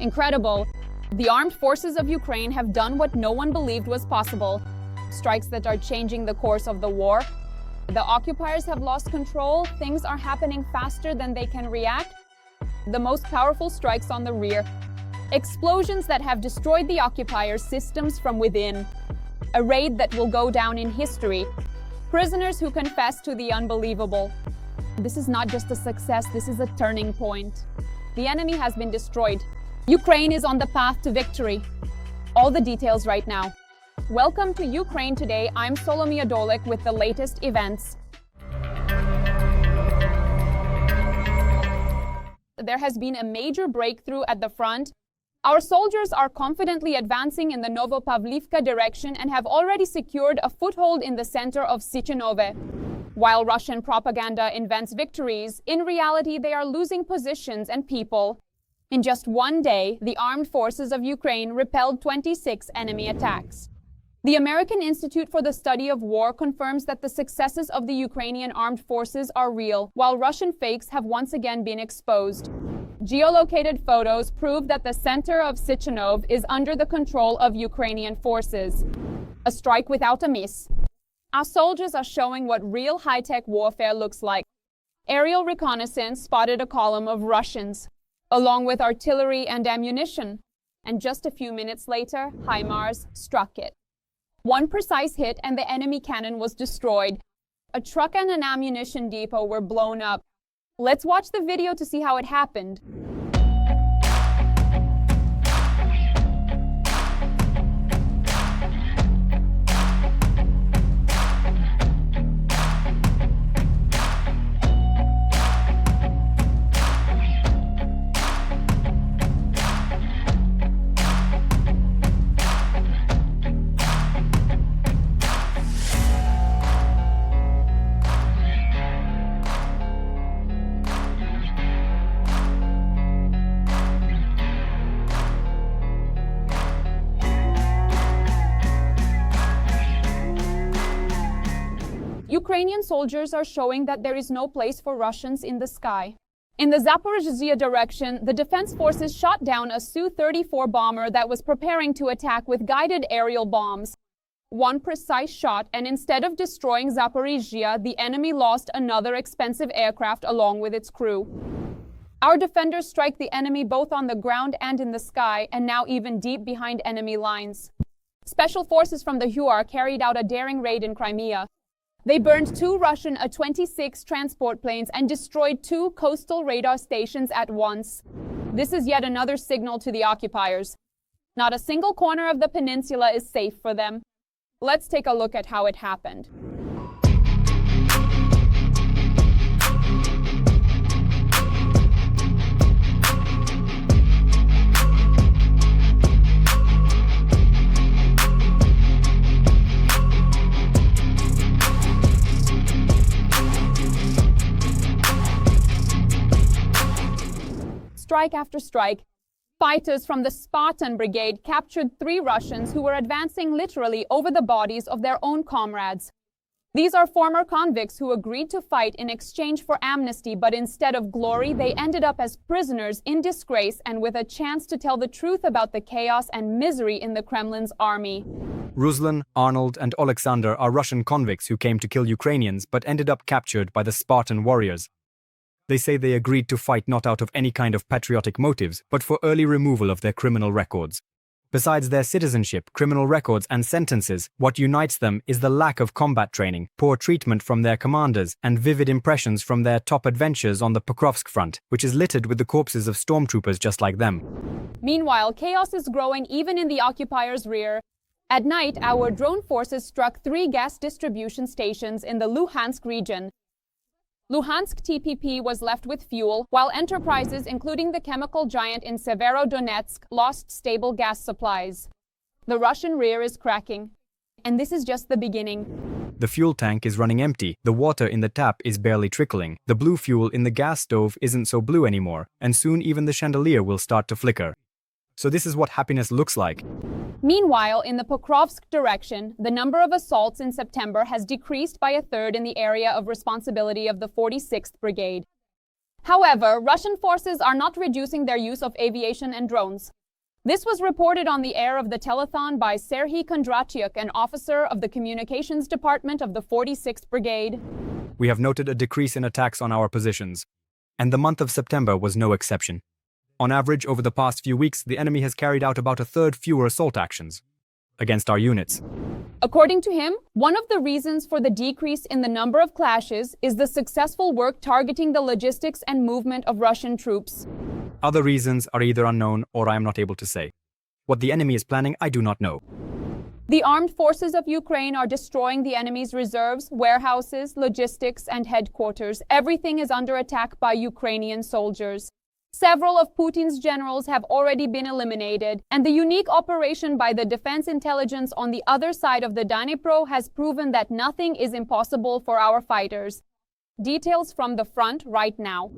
Incredible. The armed forces of Ukraine have done what no one believed was possible. Strikes that are changing the course of the war. The occupiers have lost control. Things are happening faster than they can react. The most powerful strikes on the rear. Explosions that have destroyed the occupiers' systems from within. A raid that will go down in history. Prisoners who confess to the unbelievable. This is not just a success, this is a turning point. The enemy has been destroyed. Ukraine is on the path to victory. All the details right now. Welcome to Ukraine Today. I'm Solomia Dolik with the latest events. There has been a major breakthrough at the front. Our soldiers are confidently advancing in the Novopavlivka direction and have already secured a foothold in the center of Sichenove. While Russian propaganda invents victories, in reality they are losing positions and people. In just one day, the armed forces of Ukraine repelled 26 enemy attacks. The American Institute for the Study of War confirms that the successes of the Ukrainian armed forces are real, while Russian fakes have once again been exposed. Geolocated photos prove that the center of Sichenove is under the control of Ukrainian forces. A strike without a miss. Our soldiers are showing what real high-tech warfare looks like. Aerial reconnaissance spotted a column of Russians, along with artillery and ammunition. And just a few minutes later, HIMARS struck it. One precise hit and the enemy cannon was destroyed. A truck and an ammunition depot were blown up. Let's watch the video to see how it happened. Ukrainian soldiers are showing that there is no place for Russians in the sky. In the Zaporizhzhia direction, the defense forces shot down a Su-34 bomber that was preparing to attack with guided aerial bombs. One precise shot, and instead of destroying Zaporizhzhia, the enemy lost another expensive aircraft along with its crew. Our defenders strike the enemy both on the ground and in the sky, and now even deep behind enemy lines. Special forces from the HIMARS carried out a daring raid in Crimea. They burned 2 Russian A-26 transport planes and destroyed 2 coastal radar stations at once. This is yet another signal to the occupiers. Not a single corner of the peninsula is safe for them. Let's take a look at how it happened. Strike after strike, fighters from the Spartan Brigade captured 3 Russians who were advancing literally over the bodies of their own comrades. These are former convicts who agreed to fight in exchange for amnesty, but instead of glory, they ended up as prisoners in disgrace and with a chance to tell the truth about the chaos and misery in the Kremlin's army. Ruslan, Arnold, and Alexander are Russian convicts who came to kill Ukrainians but ended up captured by the Spartan warriors. They say they agreed to fight not out of any kind of patriotic motives, but for early removal of their criminal records. Besides their citizenship, criminal records, and sentences, what unites them is the lack of combat training, poor treatment from their commanders, and vivid impressions from their top adventures on the Pokrovsk front, which is littered with the corpses of stormtroopers just like them. Meanwhile, chaos is growing even in the occupiers' rear. At night, our drone forces struck 3 gas distribution stations in the Luhansk region. Luhansk TPP was left with fuel, while enterprises, including the chemical giant in Severodonetsk, lost stable gas supplies. The Russian rear is cracking. And this is just the beginning. The fuel tank is running empty, the water in the tap is barely trickling, the blue fuel in the gas stove isn't so blue anymore, and soon even the chandelier will start to flicker. So this is what happiness looks like. Meanwhile, in the Pokrovsk direction, the number of assaults in September has decreased by 1/3 in the area of responsibility of the 46th Brigade. However, Russian forces are not reducing their use of aviation and drones. This was reported on the air of the telethon by Serhiy Kondratyuk, an officer of the Communications Department of the 46th Brigade. We have noted a decrease in attacks on our positions, and the month of September was no exception. On average, over the past few weeks, the enemy has carried out about a third fewer assault actions against our units. According to him, one of the reasons for the decrease in the number of clashes is the successful work targeting the logistics and movement of Russian troops. Other reasons are either unknown or I am not able to say. What the enemy is planning, I do not know. The armed forces of Ukraine are destroying the enemy's reserves, warehouses, logistics, and headquarters. Everything is under attack by Ukrainian soldiers. Several of Putin's generals have already been eliminated, and the unique operation by the defense intelligence on the other side of the Dnipro has proven that nothing is impossible for our fighters. Details from the front right now.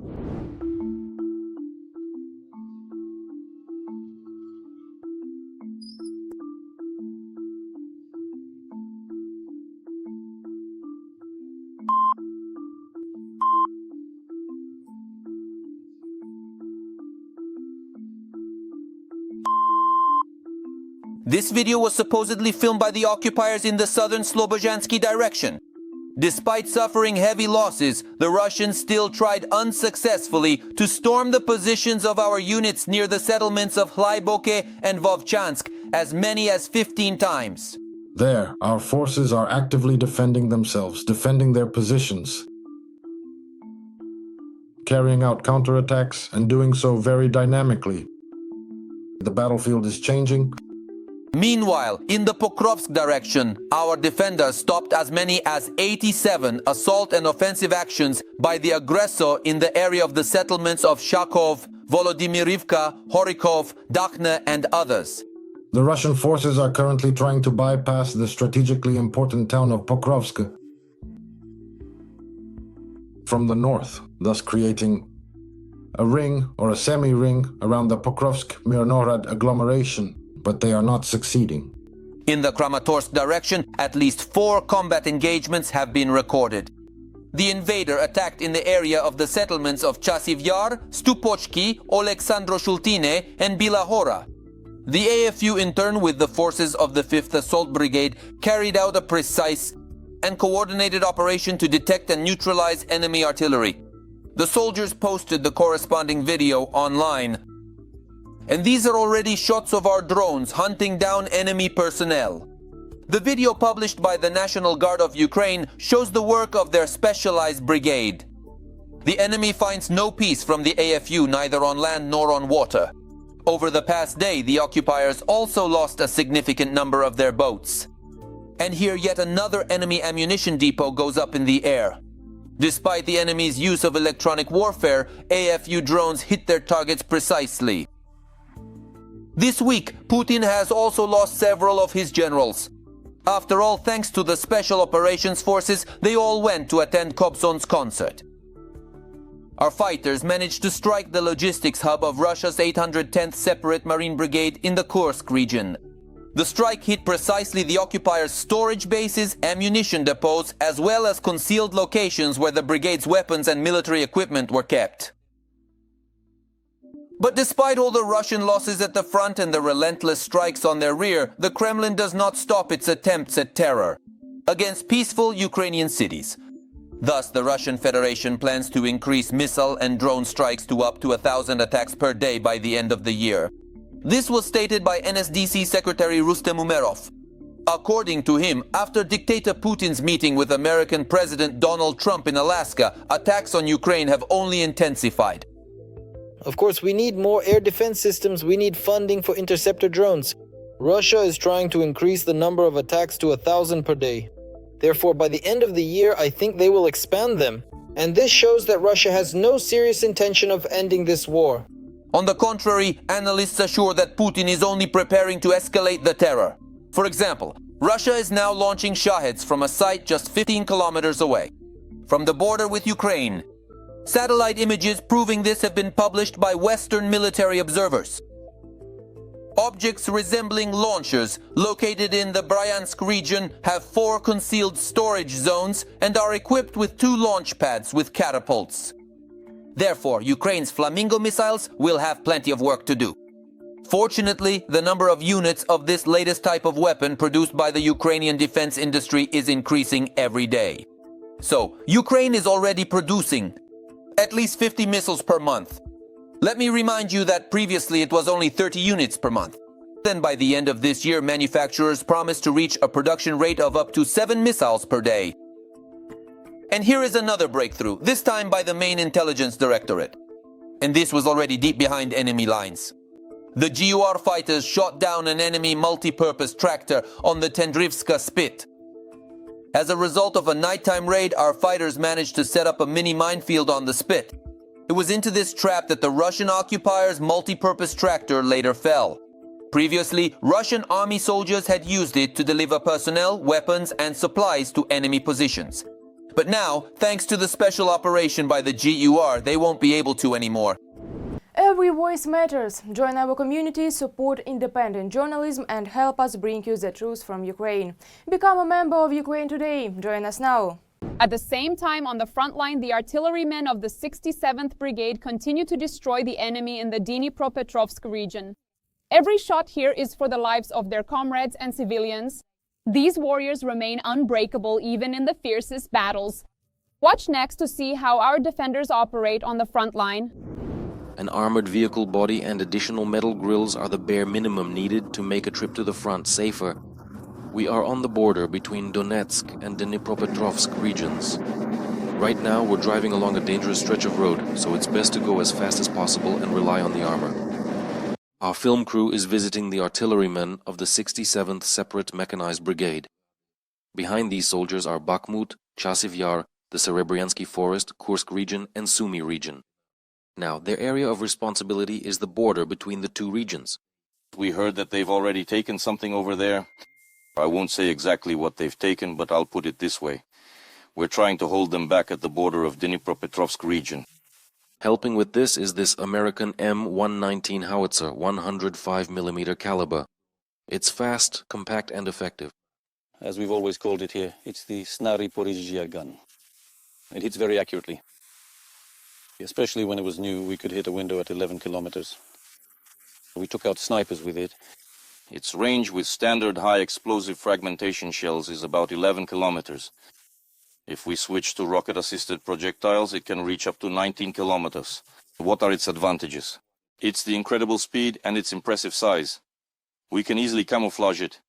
This video was supposedly filmed by the occupiers in the southern Slobozhansky direction. Despite suffering heavy losses, the Russians still tried unsuccessfully to storm the positions of our units near the settlements of Hlaiboke and Vovchansk as many as 15 times. There, our forces are actively defending themselves, defending their positions, carrying out counterattacks and doing so very dynamically. The battlefield is changing. Meanwhile, in the Pokrovsk direction, our defenders stopped as many as 87 assault and offensive actions by the aggressor in the area of the settlements of Shakov, Volodymyrivka, Horikov, Dakhne, and others. The Russian forces are currently trying to bypass the strategically important town of Pokrovsk from the north, thus creating a ring or a semi-ring around the Pokrovsk-Mirnorad agglomeration, but they are not succeeding. In the Kramatorsk direction, at least 4 combat engagements have been recorded. The invader attacked in the area of the settlements of Chasiv Yar, Stupochki, Oleksandro-Shultine, and Bilahora. The AFU, in turn with the forces of the 5th Assault Brigade, carried out a precise and coordinated operation to detect and neutralize enemy artillery. The soldiers posted the corresponding video online. And these are already shots of our drones hunting down enemy personnel. The video published by the National Guard of Ukraine shows the work of their specialized brigade. The enemy finds no peace from the AFU, neither on land nor on water. Over the past day, the occupiers also lost a significant number of their boats. And here yet another enemy ammunition depot goes up in the air. Despite the enemy's use of electronic warfare, AFU drones hit their targets precisely. This week, Putin has also lost several of his generals. After all, thanks to the Special Operations Forces, they all went to attend Kobzon's concert. Our fighters managed to strike the logistics hub of Russia's 810th Separate Marine Brigade in the Kursk region. The strike hit precisely the occupiers' storage bases, ammunition depots, as well as concealed locations where the brigade's weapons and military equipment were kept. But despite all the Russian losses at the front and the relentless strikes on their rear, the Kremlin does not stop its attempts at terror against peaceful Ukrainian cities. Thus, the Russian Federation plans to increase missile and drone strikes to up to 1,000 attacks per day by the end of the year. This was stated by NSDC Secretary Rustem Umerov. According to him, after dictator Putin's meeting with American President Donald Trump in Alaska, attacks on Ukraine have only intensified. Of course, we need more air defense systems. We need funding for interceptor drones. Russia is trying to increase the number of attacks to 1,000 per day. Therefore, by the end of the year, I think they will expand them. And this shows that Russia has no serious intention of ending this war. On the contrary, analysts assure that Putin is only preparing to escalate the terror. For example, Russia is now launching Shaheds from a site just 15 kilometers away, from the border with Ukraine. Satellite images proving this have been published by Western military observers. Objects resembling launchers located in the Bryansk region have 4 concealed storage zones and are equipped with 2 launch pads with catapults. Therefore, Ukraine's Flamingo missiles will have plenty of work to do. Fortunately, the number of units of this latest type of weapon produced by the Ukrainian defense industry is increasing every day. So, Ukraine is already producing at least 50 missiles per month. Let me remind you that previously it was only 30 units per month. Then by the end of this year, manufacturers promised to reach a production rate of up to 7 missiles per day. And here is another breakthrough, this time by the Main Intelligence Directorate. And this was already deep behind enemy lines. The GUR fighters shot down an enemy multi-purpose tractor on the Tendrivska spit. As a result of a nighttime raid, our fighters managed to set up a mini minefield on the spit. It was into this trap that the Russian Occupier's multi-purpose tractor later fell. Previously, Russian army soldiers had used it to deliver personnel, weapons, and supplies to enemy positions. But now, thanks to the special operation by the GUR, they won't be able to anymore. Every voice matters. Join our community, support independent journalism and help us bring you the truth from Ukraine. Become a member of Ukraine today. Join us now. At the same time, on the front line, the artillerymen of the 67th Brigade continue to destroy the enemy in the Dnipropetrovsk region. Every shot here is for the lives of their comrades and civilians. These warriors remain unbreakable even in the fiercest battles. Watch next to see how our defenders operate on the front line. An armored vehicle body and additional metal grills are the bare minimum needed to make a trip to the front safer. We are on the border between Donetsk and Dnipropetrovsk regions. Right now we're driving along a dangerous stretch of road, so it's best to go as fast as possible and rely on the armor. Our film crew is visiting the artillerymen of the 67th Separate Mechanized Brigade. Behind these soldiers are Bakhmut, Chasiv Yar, the Serebryansky Forest, Kursk region and Sumy region. Now, their area of responsibility is the border between the two regions. We heard that they've already taken something over there. I won't say exactly what they've taken, but I'll put it this way. We're trying to hold them back at the border of Dnipropetrovsk region. Helping with this is this American M119 howitzer, 105mm caliber. It's fast, compact and effective. As we've always called it here, it's the Zaporizhzhia gun. It hits very accurately. Especially when it was new, we could hit a window at 11 kilometers. We took out snipers with it. Its range with standard high explosive fragmentation shells is about 11 kilometers. If we switch to rocket-assisted projectiles, it can reach up to 19 kilometers. What are its advantages? It's the incredible speed and its impressive size. We can easily camouflage it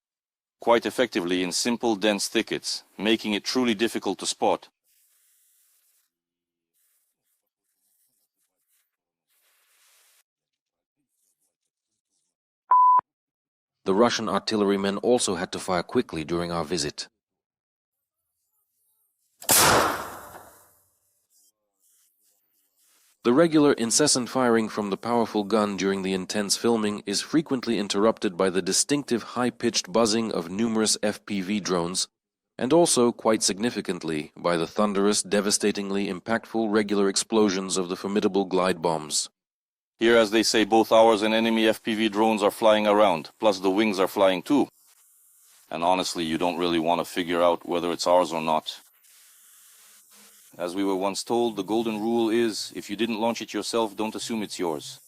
quite effectively in simple, dense thickets, making it truly difficult to spot. The Russian artillerymen also had to fire quickly during our visit. The regular incessant firing from the powerful gun during the intense filming is frequently interrupted by the distinctive high-pitched buzzing of numerous FPV drones, and also, quite significantly, by the thunderous, devastatingly impactful regular explosions of the formidable glide bombs. Here, as they say, both ours and enemy FPV drones are flying around, plus the wings are flying too. And honestly, you don't really want to figure out whether it's ours or not. As we were once told, the golden rule is, if you didn't launch it yourself, don't assume it's yours.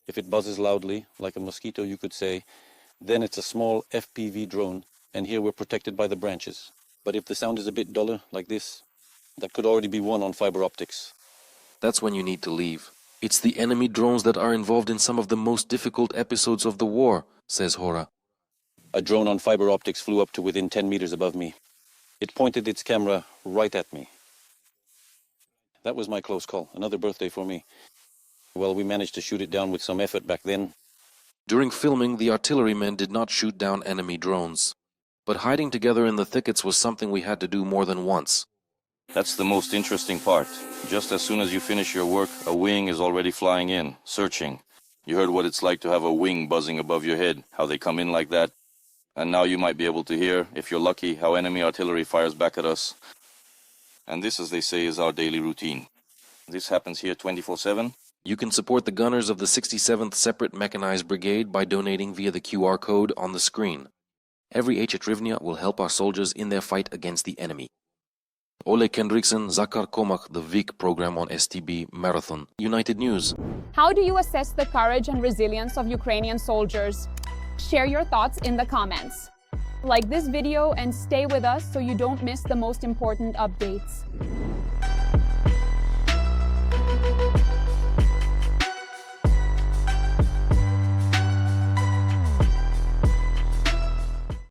If it buzzes loudly, like a mosquito you could say, then it's a small FPV drone, and here we're protected by the branches. But if the sound is a bit duller, like this, that could already be one on fiber optics. That's when you need to leave. It's the enemy drones that are involved in some of the most difficult episodes of the war, says Hora. A drone on fiber optics flew up to within 10 meters above me. It pointed its camera right at me. That was my close call, another birthday for me. Well, we managed to shoot it down with some effort back then. During filming, the artillerymen did not shoot down enemy drones. But hiding together in the thickets was something we had to do more than once. That's the most interesting part. Just as soon as you finish your work, a wing is already flying in, searching. You heard what it's like to have a wing buzzing above your head, how they come in like that. And now you might be able to hear, if you're lucky, how enemy artillery fires back at us. And this, as they say, is our daily routine. This happens here 24/7. You can support the gunners of the 67th Separate Mechanized Brigade by donating via the QR code on the screen. Every hryvnia will help our soldiers in their fight against the enemy. Oleg Henriksen, Zakar Komach, the VIC program on STB Marathon. United News. How do you assess the courage and resilience of Ukrainian soldiers? Share your thoughts in the comments. Like this video and stay with us so you don't miss the most important updates.